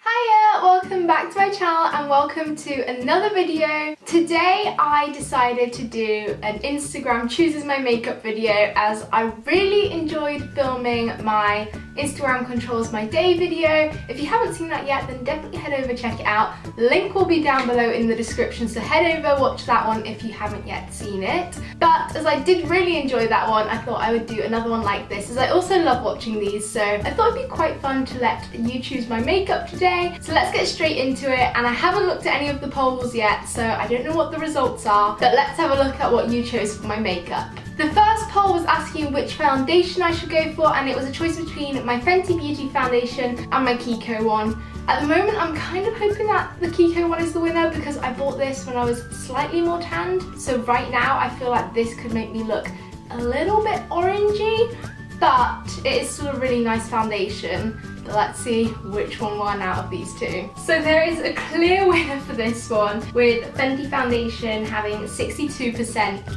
Hiya! Welcome back to my channel and welcome to another video. Today I decided to do an Instagram chooses my makeup video as I really enjoyed filming my Instagram controls my day video. If you haven't seen that yet, then definitely head over, check it out. Link will be down below in the description, so head over, watch that one if you haven't yet seen it. But as I did really enjoy that one, I thought I would do another one like this, as I also love watching these, so I thought it'd be quite fun to let you choose my makeup today. So let's get straight into it, and I haven't looked at any of the polls yet, so I don't know what the results are, but let's have a look at what you chose for my makeup. The first poll was asking which foundation I should go for, and it was a choice between my Fenty Beauty foundation and my Kiko one. At the moment, I'm kind of hoping that the Kiko one is the winner because I bought this when I was slightly more tanned. So right now, I feel like this could make me look a little bit orangey, but it is still a really nice foundation. But let's see which one won out of these two. So there is a clear winner for this one, with Fenty foundation having 62%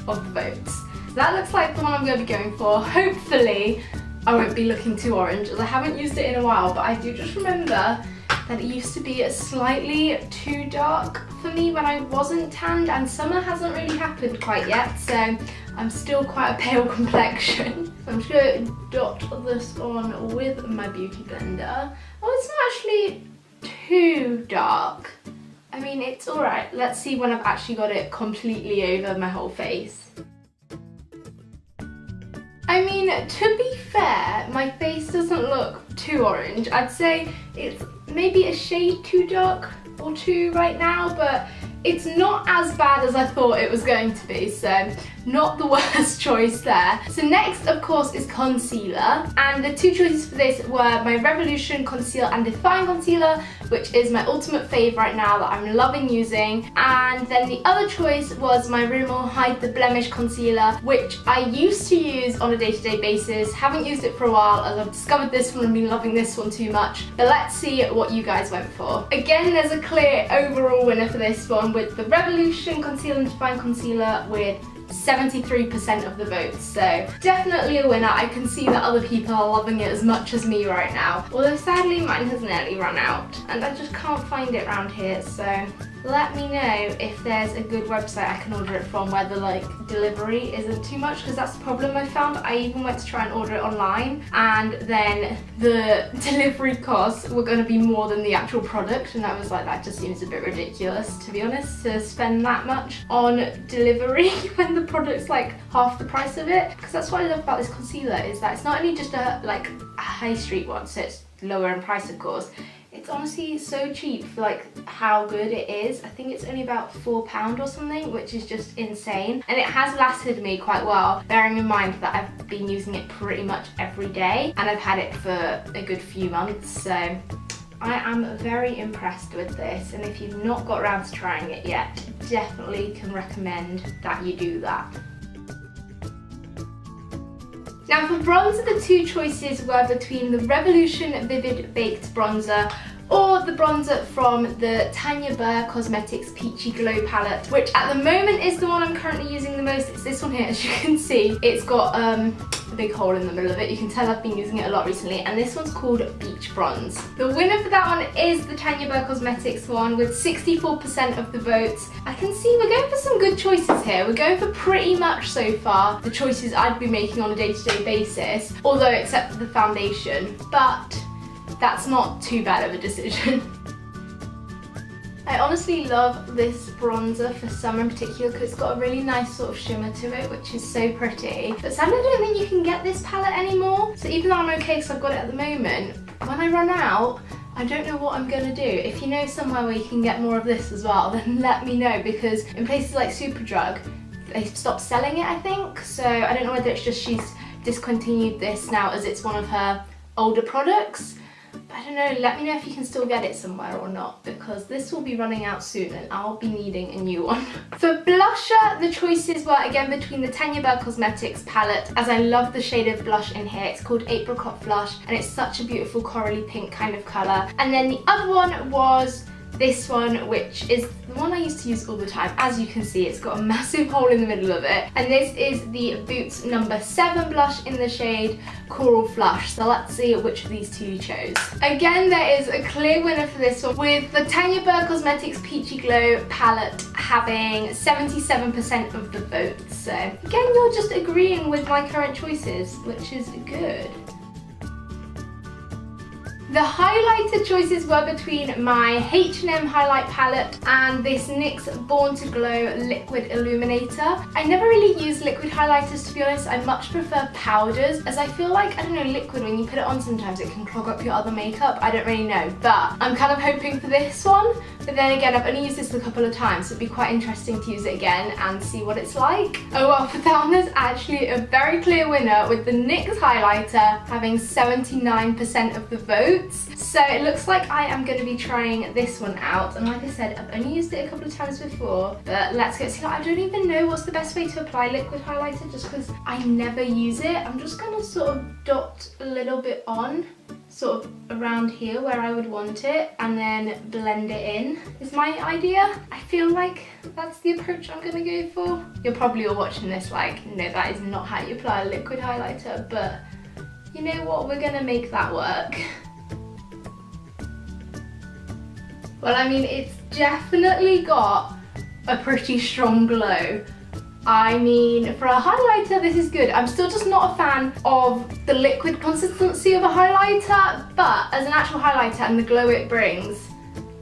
of the votes. That looks like the one I'm going to be going for. Hopefully I won't be looking too orange, as I haven't used it in a while, but I do just remember that it used to be slightly too dark for me when I wasn't tanned, and summer hasn't really happened quite yet, so I'm still quite a pale complexion. So I'm just going to dot this on with my beauty blender. Oh, it's not actually too dark. I mean, it's alright. Let's see when I've actually got it completely over my whole face. I mean, to be fair, my face doesn't look too orange. I'd say it's maybe a shade too dark or two right now, but it's not as bad as I thought it was going to be, so not the worst choice there. So next, of course, is concealer, and the two choices for this were my Revolution Conceal and Define Concealer, which is my ultimate fave right now that I'm loving using, and then the other choice was my Rimmel Hide the Blemish Concealer, which I used to use on a day-to-day basis. Haven't used it for a while, as I've discovered this one and been loving this one too much. But let's see what you guys went for. Again, there's a clear overall winner for this one, with the Revolution Conceal and Define Concealer with 73% of the votes, so definitely a winner. I can see that other people are loving it as much as me right now, although sadly mine has nearly run out and I just can't find it around here, so let me know if there's a good website I can order it from where the delivery isn't too much, because that's the problem I found. I even went to try and order it online, and then the delivery costs were going to be more than the actual product, and I was like, that just seems a bit ridiculous, to be honest, to spend that much on delivery when the product's like half the price of it. Because that's what I love about this concealer, is that it's not only just a high street one, so it's lower in price of course. It's honestly so cheap for how good it is. I think it's only about £4 or something, which is just insane. And it has lasted me quite well, bearing in mind that I've been using it pretty much every day and I've had it for a good few months. So I am very impressed with this, and if you've not got around to trying it yet, definitely can recommend that you do that. Now for bronzer, the two choices were between the Revolution Vivid Baked Bronzer or the bronzer from the Tanya Burr Cosmetics Peachy Glow palette, which at the moment is the one I'm currently using the most. It's this one here, as you can see. It's got a big hole in the middle of it. You can tell I've been using it a lot recently, and this one's called Beach Bronze. The winner for that one is the Tanya Burr Cosmetics one with 64% of the votes. I can see we're going for some good choices here. We're going for pretty much so far the choices I'd be making on a day-to-day basis, although except for the foundation, but that's not too bad of a decision. I honestly love this bronzer for summer in particular because it's got a really nice sort of shimmer to it, which is so pretty. But sadly I don't think you can get this palette anymore, so even though I'm okay because I've got it at the moment, when I run out, I don't know what I'm going to do. If you know somewhere where you can get more of this as well, then let me know, because in places like Superdrug, they've stopped selling it, I think. So I don't know whether it's just she's discontinued this now as it's one of her older products. I don't know, let me know if you can still get it somewhere or not, because this will be running out soon and I'll be needing a new one. For blusher, the choices were again between the Tanya Burr Cosmetics palette, as I love the shade of blush in here. It's called Apricot Blush and it's such a beautiful corally pink kind of colour. And then the other one was this one, which is the one I used to use all the time. As you can see, it's got a massive hole in the middle of it. And this is the Boots number 7 blush in the shade Coral Flush. So let's see which of these two you chose. Again, there is a clear winner for this one, with the Tanya Burr Cosmetics Peachy Glow palette having 77% of the votes. So again, you're just agreeing with my current choices, which is good. The highlighter choices were between my H&M highlight palette and this NYX Born to Glow liquid illuminator. I never really use liquid highlighters, to be honest. I much prefer powders, as I feel like, I don't know, liquid, when you put it on sometimes it can clog up your other makeup. I don't really know, but I'm kind of hoping for this one. But then again, I've only used this a couple of times, so it'd be quite interesting to use it again and see what it's like. Oh well, for that one, there's actually a very clear winner, with the NYX highlighter having 79% of the vote. So it looks like I am going to be trying this one out, and like I said, I've only used it a couple of times before, but let's go. See, I don't even know what's the best way to apply liquid highlighter, just because I never use it. I'm just going to sort of dot a little bit on, sort of around here where I would want it, and then blend it in is my idea. I feel like that's the approach I'm going to go for. You're probably all watching this like, no, that is not how you apply a liquid highlighter, but you know what, we're going to make that work. Well, I mean, it's definitely got a pretty strong glow. I mean, for a highlighter, this is good. I'm still just not a fan of the liquid consistency of a highlighter, but as an actual highlighter and the glow it brings,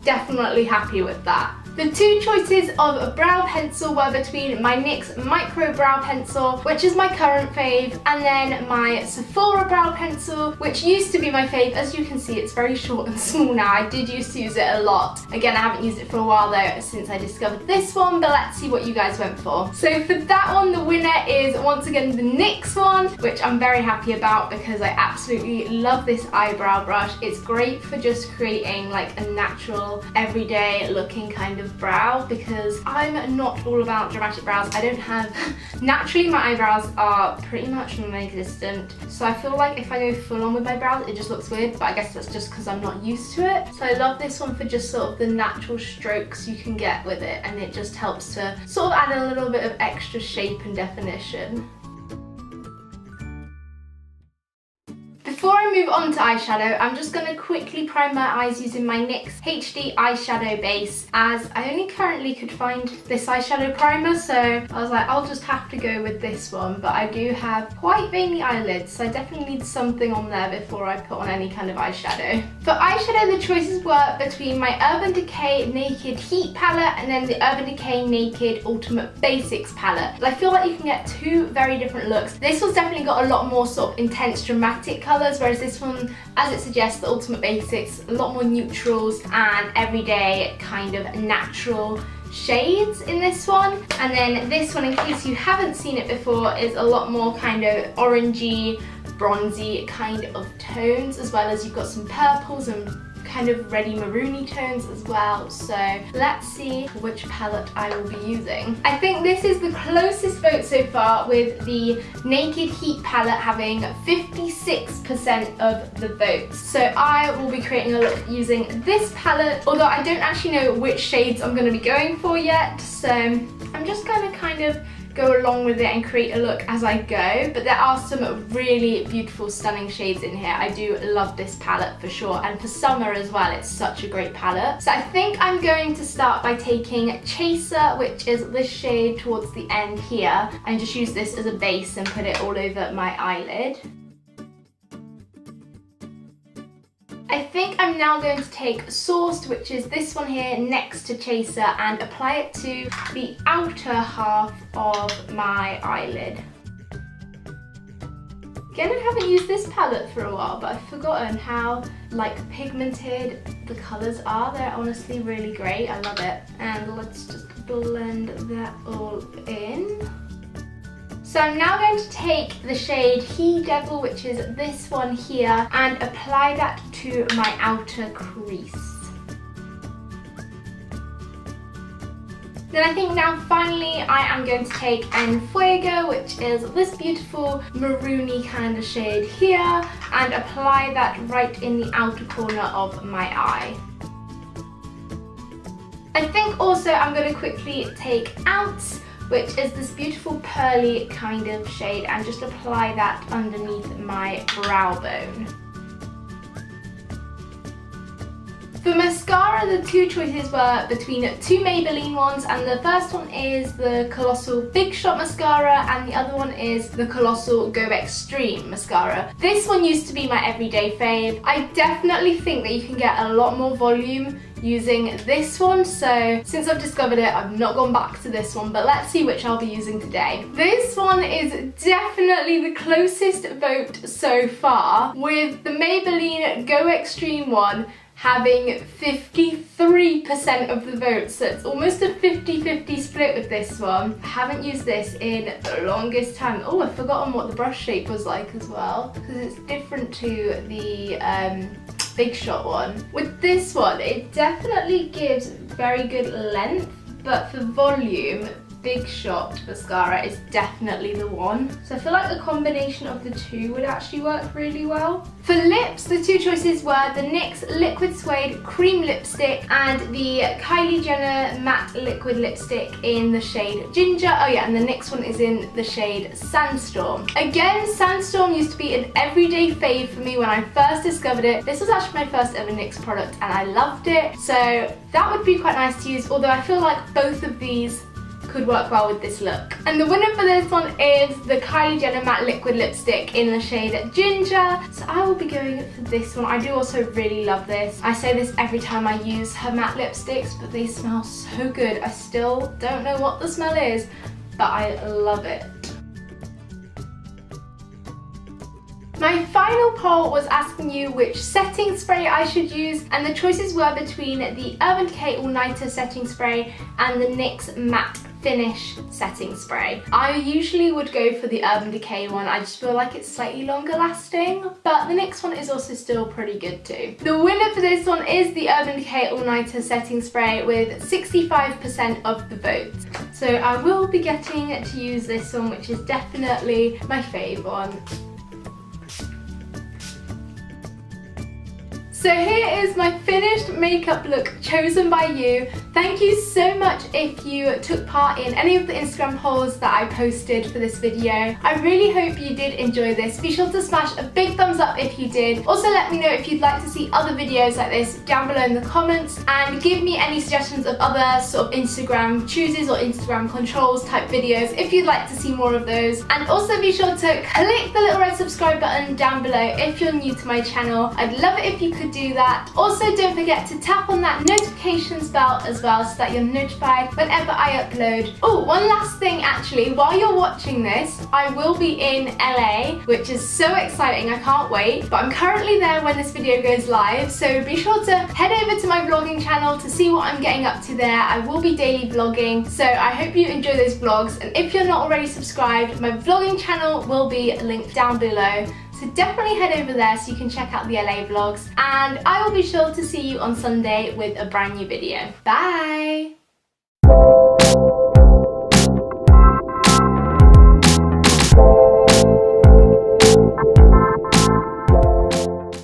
definitely happy with that. The two choices of brow pencil were between my NYX Micro Brow Pencil, which is my current fave, and then my Sofieee Brow Pencil, which used to be my fave. As you can see, it's very short and small now. I did used to use it a lot. Again, I haven't used it for a while though, since I discovered this one, but let's see what you guys went for. So for that one, the winner is once again the NYX one, which I'm very happy about because I absolutely love this eyebrow brush. It's great for just creating like a natural, everyday looking kind of brow, because I'm not all about dramatic brows. I don't have, naturally my eyebrows are pretty much non-existent, so I feel like if I go full on with my brows it just looks weird, but I guess that's just because I'm not used to it. So I love this one for just sort of the natural strokes you can get with it, and it just helps to sort of add a little bit of extra shape and definition. Before I move on to eyeshadow, I'm just going to quickly prime my eyes using my NYX HD eyeshadow base, as I only currently could find this eyeshadow primer, so I was like, I'll just have to go with this one. But I do have quite veiny eyelids, so I definitely need something on there before I put on any kind of eyeshadow. For eyeshadow, the choices were between my Urban Decay Naked Heat palette and then the Urban Decay Naked Ultimate Basics palette. I feel like you can get two very different looks. This one's definitely got a lot more sort of intense dramatic colours, whereas this one, as it suggests, the Ultimate Basics, a lot more neutrals and everyday kind of natural shades in this one. And then this one, in case you haven't seen it before, is a lot more kind of orangey, bronzy kind of tones, as well as you've got some purples and kind of reddy maroony tones as well. So let's see which palette I will be using. I think this is the closest vote so far, with the Naked Heat palette having 56% of the votes. So I will be creating a look using this palette, although I don't actually know which shades I'm going to be going for yet, so I'm just going to kind of go along with it and create a look as I go. But there are some really beautiful, stunning shades in here. I do love this palette for sure, and for summer as well, it's such a great palette. So I think I'm going to start by taking Chaser, which is this shade towards the end here, and just use this as a base and put it all over my eyelid. I think I'm now going to take Sourced, which is this one here next to Chaser, and apply it to the outer half of my eyelid. Again, I haven't used this palette for a while, but I've forgotten how like pigmented the colours are. They're honestly really great. I love it. And let's just blend that all in. So I'm now going to take the shade He Devil, which is this one here, and apply that to my outer crease. Then I think now finally I am going to take En Fuego, which is this beautiful maroony kind of shade here, and apply that right in the outer corner of my eye. I think also I'm going to quickly take Ounce, which is this beautiful pearly kind of shade, and just apply that underneath my brow bone. For mascara, the two choices were between two Maybelline ones, and the first one is the Colossal Big Shot Mascara and the other one is the Colossal Go Extreme Mascara. This one used to be my everyday fave. I definitely think that you can get a lot more volume using this one, so since I've discovered it, I've not gone back to this one, but let's see which I'll be using today. This one is definitely the closest vote so far, with the Maybelline Go Extreme one having 53% of the votes, so it's almost a 50-50 split with this one. I haven't used this in the longest time. Oh, I've forgotten what the brush shape was like as well, because it's different to the Big Shot one. With this one, it definitely gives very good length, but for volume, Big Shot mascara is definitely the one. So I feel like a combination of the two would actually work really well. For lips, the two choices were the NYX Liquid Suede Cream Lipstick and the Kylie Jenner Matte Liquid Lipstick in the shade Ginger. Oh yeah, and the NYX one is in the shade Sandstorm. Again, Sandstorm used to be an everyday fave for me when I first discovered it. This was actually my first ever NYX product and I loved it. So that would be quite nice to use, although I feel like both of these could work well with this look. And the winner for this one is the Kylie Jenner Matte Liquid Lipstick in the shade Ginger. So I will be going for this one. I do also really love this. I say this every time I use her matte lipsticks, but they smell so good. I still don't know what the smell is, but I love it. My final poll was asking you which setting spray I should use, and the choices were between the Urban Decay All Nighter setting spray and the NYX Matte Finish setting spray. I usually would go for the Urban Decay one. I just feel like it's slightly longer lasting, but the NYX one is also still pretty good too. The winner for this one is the Urban Decay All Nighter setting spray with 65% of the votes. So I will be getting to use this one, which is definitely my fave one. So here is my finished makeup look chosen by you. Thank you so much if you took part in any of the Instagram polls that I posted for this video. I really hope you did enjoy this. Be sure to smash a big thumbs up if you did. Also let me know if you'd like to see other videos like this down below in the comments, and give me any suggestions of other sort of Instagram chooses or Instagram controls type videos if you'd like to see more of those. And also be sure to click the little red subscribe button down below if you're new to my channel. I'd love it if you could do that. Also don't forget to tap on that notifications bell as well so that you're notified whenever I upload. Oh, one last thing actually, while you're watching this, I will be in LA, which is so exciting, I can't wait. But I'm currently there when this video goes live, so be sure to head over to my vlogging channel to see what I'm getting up to there. I will be daily vlogging, so I hope you enjoy those vlogs, and if you're not already subscribed, my vlogging channel will be linked down below. So definitely head over there so you can check out the LA vlogs, and I will be sure to see you on Sunday with a brand new video. Bye!